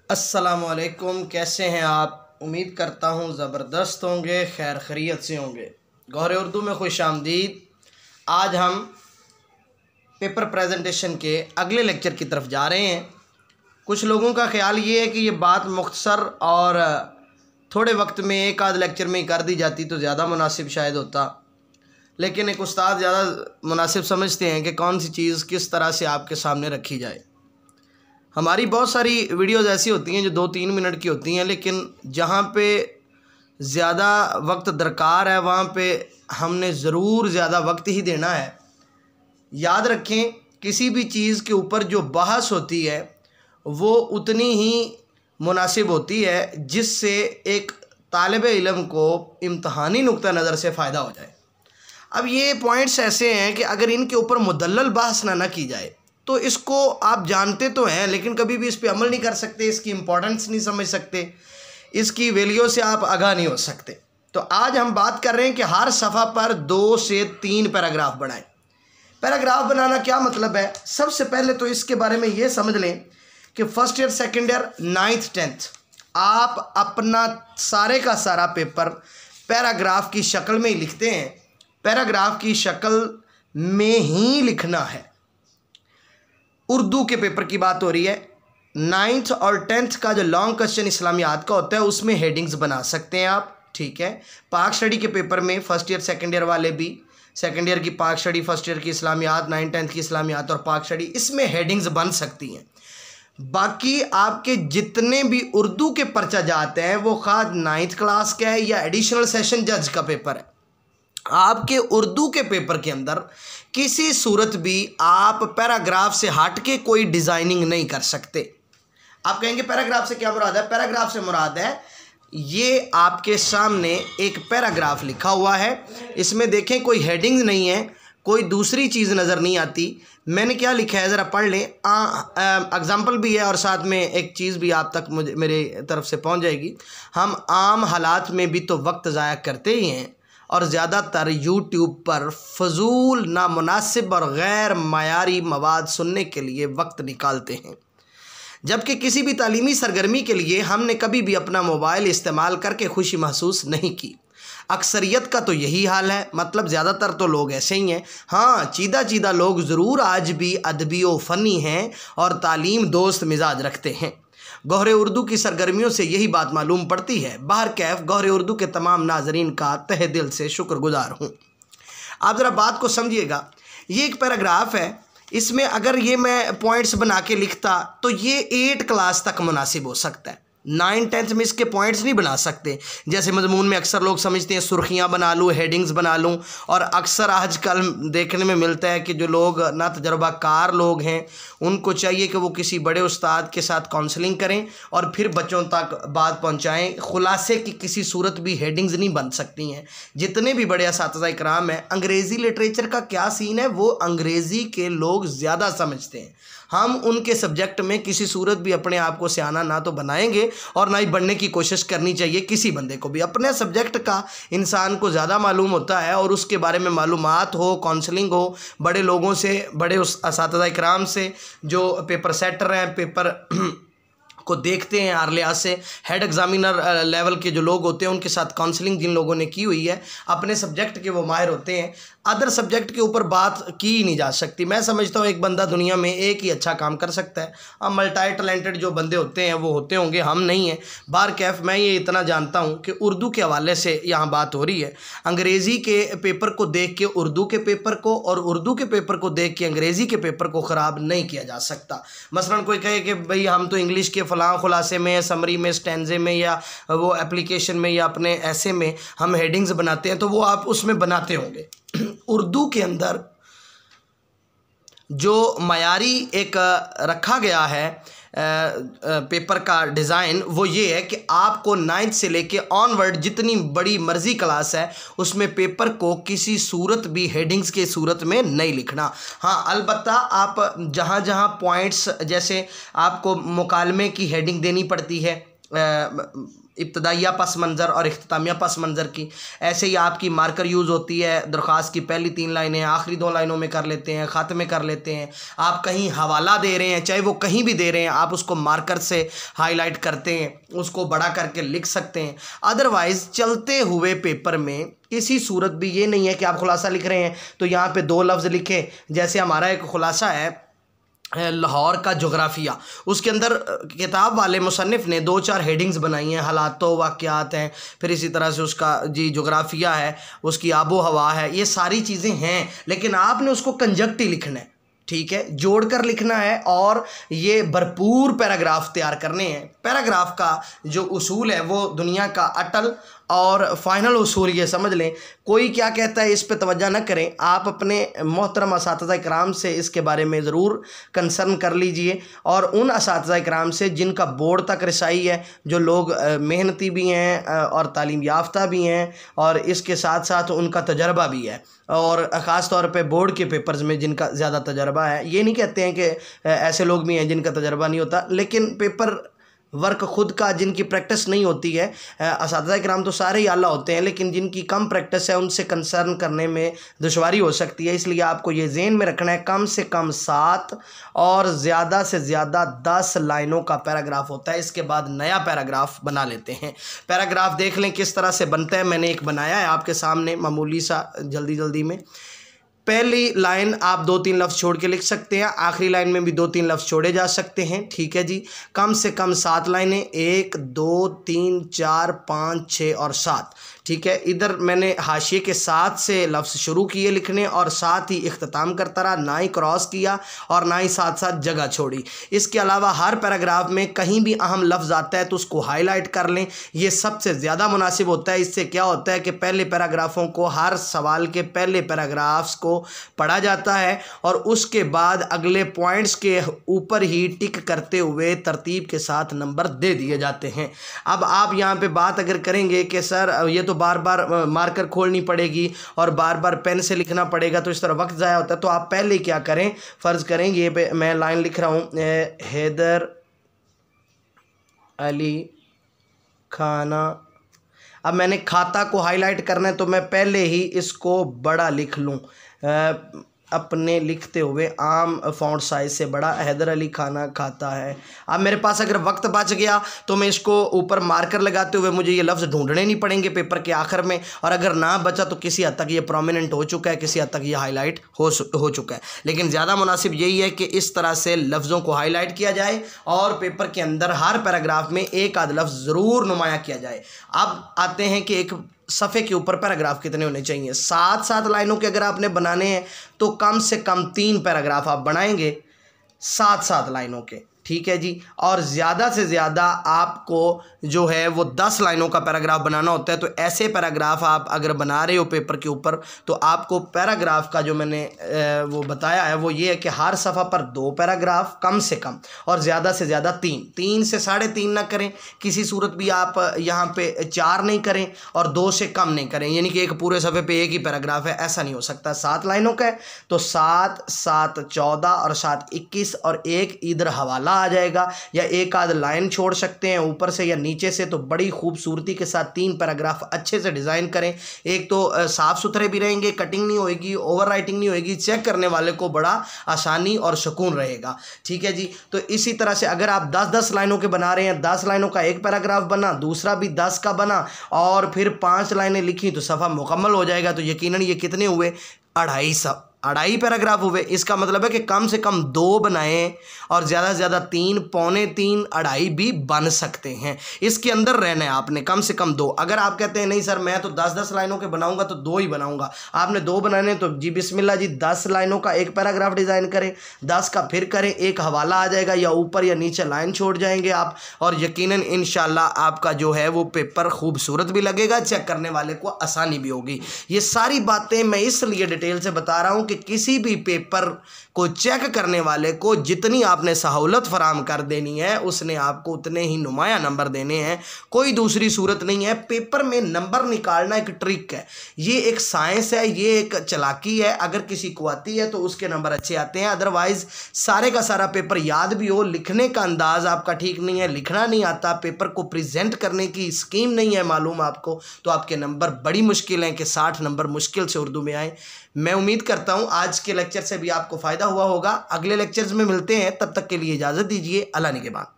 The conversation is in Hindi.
अस्सलामुअलैकुम, कैसे हैं आप। उम्मीद करता हूँ ज़बरदस्त होंगे, खैर खैरियत से होंगे। गौहर उर्दू में खुश आमदीद। आज हम पेपर प्रेजेंटेशन के अगले लेक्चर की तरफ जा रहे हैं। कुछ लोगों का ख्याल ये है कि ये बात मुख्तसर और थोड़े वक्त में एक आध लेक्चर में ही कर दी जाती तो ज़्यादा मुनासिब शायद होता, लेकिन एक उस्ताद ज़्यादा मुनासिब समझते हैं कि कौन सी चीज़ किस तरह से आपके सामने रखी जाए। हमारी बहुत सारी वीडियोज़ ऐसी होती हैं जो 2-3 मिनट की होती हैं, लेकिन जहाँ पे ज़्यादा वक्त दरकार है वहाँ पे हमने ज़रूर ज़्यादा वक्त ही देना है। याद रखें, किसी भी चीज़ के ऊपर जो बहस होती है वो उतनी ही मुनासिब होती है जिससे एक तालिब इल्म को इम्तहानी नुक्ता नज़र से फ़ायदा हो जाए। अब ये पॉइंट्स ऐसे हैं कि अगर इनके ऊपर मुदल्लल बहस ना की जाए तो इसको आप जानते तो हैं लेकिन कभी भी इस पे अमल नहीं कर सकते, इसकी इम्पोर्टेंस नहीं समझ सकते, इसकी वैल्यू से आप आगाह नहीं हो सकते। तो आज हम बात कर रहे हैं कि हर सफ़ा पर 2 से 3 पैराग्राफ बनाएं। पैराग्राफ बनाना क्या मतलब है? सबसे पहले तो इसके बारे में ये समझ लें कि first year, second year, 9th 10th आप अपना सारे का सारा पेपर पैराग्राफ की शक्ल में ही लिखते हैं। पैराग्राफ की शक्ल में ही लिखना है। उर्दू के पेपर की बात हो रही है। 9th और 10th का जो लॉन्ग क्वेश्चन इस्लामियात का होता है उसमें हेडिंग्स बना सकते हैं आप, ठीक है। पाक स्टडी के पेपर में फर्स्ट ईयर सेकंड ईयर वाले भी, सेकंड ईयर की पाक स्टडी, फर्स्ट ईयर की इस्लामियात, 9th 10th की इस्लामियात और पाक स्टडी, इसमें हेडिंग्स बन सकती हैं। बाकी आपके जितने भी उर्दू के पर्चा जाते हैं वो खास 9th क्लास का है या एडिशनल सेशन जज का पेपर है, आपके उर्दू के पेपर के अंदर किसी सूरत भी आप पैराग्राफ से हट के कोई डिज़ाइनिंग नहीं कर सकते। आप कहेंगे पैराग्राफ से क्या मुराद है? पैराग्राफ से मुराद है ये आपके सामने एक पैराग्राफ लिखा हुआ है, इसमें देखें कोई हेडिंग नहीं है, कोई दूसरी चीज़ नज़र नहीं आती। मैंने क्या लिखा है ज़रा पढ़ लें। एग्ज़ाम्पल भी है और साथ में एक चीज़ भी आप तक मुझे मेरे तरफ से पहुंच जाएगी। हम आम हालात में भी तो वक्त ज़ाया करते ही हैं और ज़्यादातर यूट्यूब पर फजूल, नामुनासिब और गैर मायारी मवाद सुनने के लिए वक्त निकालते हैं, जबकि किसी भी तालीमी सरगर्मी के लिए हमने कभी भी अपना मोबाइल इस्तेमाल करके खुशी महसूस नहीं की। अक्सरियत का तो यही हाल है, मतलब ज़्यादातर तो लोग ऐसे ही हैं। हाँ, चीदा लोग ज़रूर आज भी अदबी व फ़नी हैं और तालीम दोस्त मिजाज रखते हैं। गौहर उर्दू की सरगर्मियों से यही बात मालूम पड़ती है। बाहर कैफ गौहर उर्दू के तमाम नाजरीन का तहे दिल से शुक्रगुजार हूँ। आप ज़रा बात को समझिएगा। ये एक पैराग्राफ है, इसमें अगर ये मैं पॉइंट्स बना के लिखता तो ये 8 क्लास तक मुनासिब हो सकता है। 9th 10th में इसके पॉइंट्स नहीं बना सकते। जैसे मजमून में अक्सर लोग समझते हैं सुर्खियाँ बना लूँ, हेडिंग्स बना लूँ, और अक्सर आजकल देखने में मिलता है कि जो लोग ना तजर्बाकार लोग हैं उनको चाहिए कि वो किसी बड़े उस्ताद के साथ काउंसलिंग करें और फिर बच्चों तक बात पहुँचाएँ। खुलासे की किसी सूरत भी हेडिंग्स नहीं बन सकती हैं। जितने भी बड़े असातिज़ा इकराम हैं, अंग्रेज़ी लिटरेचर का क्या सीन है, वो अंग्रेज़ी के लोग ज़्यादा समझते हैं। हम उनके सब्जेक्ट में किसी सूरत भी अपने आप को सियाना ना तो बनाएंगे और ना ही बनने की कोशिश करनी चाहिए। किसी बंदे को भी अपने सब्जेक्ट का इंसान को ज़्यादा मालूम होता है और उसके बारे में मालूमात हो, काउंसलिंग हो बड़े लोगों से, बड़े उस असातिज़ा इकराम से जो पेपर सेटर हैं, पेपर को देखते हैं हर लिहाज से, हेड एग्जामिनर लेवल के जो लोग होते हैं उनके साथ काउंसलिंग जिन लोगों ने की हुई है, अपने सब्जेक्ट के वो माहिर होते हैं। अदर सब्जेक्ट के ऊपर बात की ही नहीं जा सकती। मैं समझता हूँ एक बंदा दुनिया में एक ही अच्छा काम कर सकता है। अब मल्टी टैलेंटेड जो बंदे होते हैं वो होते होंगे, हम नहीं हैं। बार कैफ मैं ये इतना जानता हूँ कि उर्दू के हवाले से यहाँ बात हो रही है। अंग्रेज़ी के पेपर को देख के उर्दू के पेपर को और उर्दू के पेपर को देख के अंग्रेज़ी के पेपर को ख़राब नहीं किया जा सकता। मसलन कोई कहे कि भाई हम तो इंग्लिश के फ़लाँ खुलासे में, समरी में, स्टैंजे में या वो एप्लीकेशन में या अपने ऐसे में हम हेडिंग्स बनाते हैं, तो वो आप उसमें बनाते होंगे। उर्दू के अंदर जो मयारी एक रखा गया है पेपर का डिज़ाइन, वो ये है कि आपको 9th से लेके ऑनवर्ड जितनी बड़ी मर्जी क्लास है उसमें पेपर को किसी सूरत भी हेडिंग्स के सूरत में नहीं लिखना। हाँ, अलबत्ता आप जहाँ जहाँ पॉइंट्स, जैसे आपको मुकालमे की हेडिंग देनी पड़ती है, इब्तदाइया पस मंज़र और इख्तितामिया पस मंज़र की। ऐसे ही आपकी मार्कर यूज़ होती है, दरख्वास्त की पहली 3 लाइनें आखिरी 2 लाइनों में कर लेते हैं, ख़ात्मे कर लेते हैं। आप कहीं हवाला दे रहे हैं, चाहे वो कहीं भी दे रहे हैं, आप उसको मार्कर से हाईलाइट करते हैं, उसको बड़ा करके लिख सकते हैं। अदरवाइज़ चलते हुए पेपर में किसी सूरत भी ये नहीं है कि आप खुलासा लिख रहे हैं तो यहाँ पे 2 लफ्ज़ लिखें। जैसे हमारा एक खुलासा है लाहौर का जोग्राफिया, उसके अंदर किताब वाले मुसन्निफ़ ने 2-4 हेडिंग्स बनाई हैं, हालात व वाक़यात हैं, फिर इसी तरह से उसका जी जोग्राफिया है, उसकी आबो हवा है, ये सारी चीज़ें हैं। लेकिन आपने उसको कंजक्टिव लिखना है, ठीक है, जोड़कर लिखना है और ये भरपूर पैराग्राफ तैयार करने हैं। पैराग्राफ का जो उसूल है वो दुनिया का अटल और फाइनल उसूल ये समझ लें। कोई क्या कहता है इस पे तवज्जो न करें, आप अपने मोहतरम असातिज़ा इकराम से इसके बारे में ज़रूर कंसर्न कर लीजिए, और उन असातिज़ा इकराम से जिनका बोर्ड तक रसाई है, जो लोग मेहनती भी हैं और तालीम याफ्ता भी हैं, और इसके साथ साथ उनका तजर्बा भी है, और ख़ास तौर पे बोर्ड के पेपर्स में जिनका ज़्यादा तजर्बा है। ये नहीं कहते हैं कि ऐसे लोग भी हैं जिनका तजर्बा नहीं होता, लेकिन पेपर वर्क खुद का जिनकी प्रैक्टिस नहीं होती है, असातिज़ा किराम तो सारे ही आला होते हैं, लेकिन जिनकी कम प्रैक्टिस है उनसे कंसर्न करने में दुश्वारी हो सकती है। इसलिए आपको ये ज़हन में रखना है कम से कम 7 और ज़्यादा से ज़्यादा 10 लाइनों का पैराग्राफ होता है। इसके बाद नया पैराग्राफ बना लेते हैं। पैराग्राफ देख लें किस तरह से बनता है, मैंने एक बनाया है आपके सामने मामूली सा, जल्दी में। पहली लाइन आप 2-3 लफ्ज़ छोड़ के लिख सकते हैं, आखिरी लाइन में भी 2-3 लफ्ज़ छोड़े जा सकते हैं, ठीक है जी। कम से कम 7 लाइनें, 1 2 3 4 5 6 और 7, ठीक है। इधर मैंने हाशिए के 7 से लफ्ज़ शुरू किए लिखने और साथ ही इख्तिताम करता रहा, ना ही क्रॉस किया और ना ही साथ साथ जगह छोड़ी। इसके अलावा हर पैराग्राफ में कहीं भी अहम लफ्ज़ आता है तो उसको हाईलाइट कर लें, ये सबसे ज़्यादा मुनासिब होता है। इससे क्या होता है कि पहले पैराग्राफों को, हर सवाल के पहले पैराग्राफ्स को पढ़ा जाता है और उसके बाद अगले पॉइंट्स के ऊपर ही टिक करते हुए तरतीब के साथ नंबर दे दिए जाते हैं। अब आप यहाँ पे बात अगर करेंगे कि सर ये तो बार बार मार्कर खोलनी पड़ेगी और बार बार पेन से लिखना पड़ेगा तो इस तरह वक्त ज़ाया होता है, तो आप पहले क्या करें, फ़र्ज़ करें ये पे मैं लाइन लिख रहा हूँ, हैदर अली खाना। अब मैंने खाता को हाईलाइट करना है तो मैं पहले ही इसको बड़ा लिख लूँ, अपने लिखते हुए आम फ़ॉन्ट साइज़ से बड़ा, हैदर अली खाना खाता है। अब मेरे पास अगर वक्त बच गया तो मैं इसको ऊपर मार्कर लगाते हुए मुझे ये लफ्ज़ ढूंढने नहीं पड़ेंगे पेपर के आखिर में, और अगर ना बचा तो किसी हद तक ये प्रोमिनेंट हो चुका है, किसी हद तक ये हाईलाइट हो चुका है। लेकिन ज़्यादा मुनासिब यही है कि इस तरह से लफ्ज़ों को हाईलाइट किया जाए और पेपर के अंदर हर पैराग्राफ में एक आध लफ्ज़ ज़रूर नुमाया किया जाए। अब आते हैं कि एक सफ़े के ऊपर पैराग्राफ कितने होने चाहिए। 7-7 लाइनों के अगर आपने बनाने हैं तो कम से कम 3 पैराग्राफ आप बनाएंगे 7-7 लाइनों के, ठीक है जी। और ज़्यादा से ज़्यादा आपको जो है वो 10 लाइनों का पैराग्राफ बनाना होता है। तो ऐसे पैराग्राफ आप अगर बना रहे हो पेपर के ऊपर तो आपको पैराग्राफ का जो मैंने वो बताया है वो ये है कि हर सफ़ा पर 2 पैराग्राफ कम से कम और ज़्यादा से ज़्यादा 3 से 3.5 ना करें, किसी सूरत भी आप यहाँ पे 4 नहीं करें और 2 से कम नहीं करें, यानी कि एक पूरे सफ़े पे एक ही पैराग्राफ है, ऐसा नहीं हो सकता। 7 लाइनों का है तो 7, 7, 14 और 7, 21 और एक इधर हवाला आ जाएगा, या एक आध लाइन छोड़ सकते हैं ऊपर से या नीचे से। तो बड़ी खूबसूरती के साथ 3 पैराग्राफ अच्छे से डिज़ाइन करें। एक तो साफ़ सुथरे भी रहेंगे, कटिंग नहीं होएगी, ओवर राइटिंग नहीं होएगी, चेक करने वाले को बड़ा आसानी और सुकून रहेगा, ठीक है जी। तो इसी तरह से अगर आप 10-10 लाइनों के बना रहे हैं, 10 लाइनों का एक पैराग्राफ बना, दूसरा भी 10 का बना और फिर 5 लाइनें लिखी तो सफ़ा मुकम्मल हो जाएगा। तो यकीनन ये कितने हुए, 2.5 पैराग्राफ हुए। इसका मतलब है कि कम से कम 2 बनाएं और ज़्यादा से ज़्यादा 3, पौने 3, 2.5 भी बन सकते हैं। इसके अंदर रहना है आपने, कम से कम 2। अगर आप कहते हैं नहीं सर मैं तो 10-10 लाइनों के बनाऊंगा तो 2 ही बनाऊंगा, आपने 2 बनाने तो जी बिस्मिल्लाह जी, 10 लाइनों का एक पैराग्राफ डिज़ाइन करें, 10 का फिर करें, एक हवाला आ जाएगा या ऊपर या नीचे लाइन छोड़ जाएंगे आप, और यकीनन इंशाल्लाह आपका जो है वो पेपर खूबसूरत भी लगेगा, चेक करने वाले को आसानी भी होगी। ये सारी बातें मैं इसलिए डिटेल से बता रहा हूँ कि किसी भी पेपर को चेक करने वाले को जितनी आपने सहूलत फराम कर देनी है उसने आपको उतने ही नुमाया नंबर देने हैं, कोई दूसरी सूरत नहीं है। पेपर में नंबर निकालना एक ट्रिक है, ये एक साइंस है, ये एक चालाकी है। अगर किसी को आती है तो उसके नंबर अच्छे आते हैं, अदरवाइज सारे का सारा पेपर याद भी हो, लिखने का अंदाज आपका ठीक नहीं है, लिखना नहीं आता, पेपर को प्रेजेंट करने की स्कीम नहीं है मालूम आपको, तो आपके नंबर बड़ी मुश्किल है कि 60 नंबर मुश्किल से उर्दू में आए। मैं उम्मीद करता हूं आज के लेक्चर से भी आपको फ़ायदा हुआ होगा। अगले लेक्चर्स में मिलते हैं, तब तक के लिए इजाज़त दीजिए। अल्लाह निगहबान।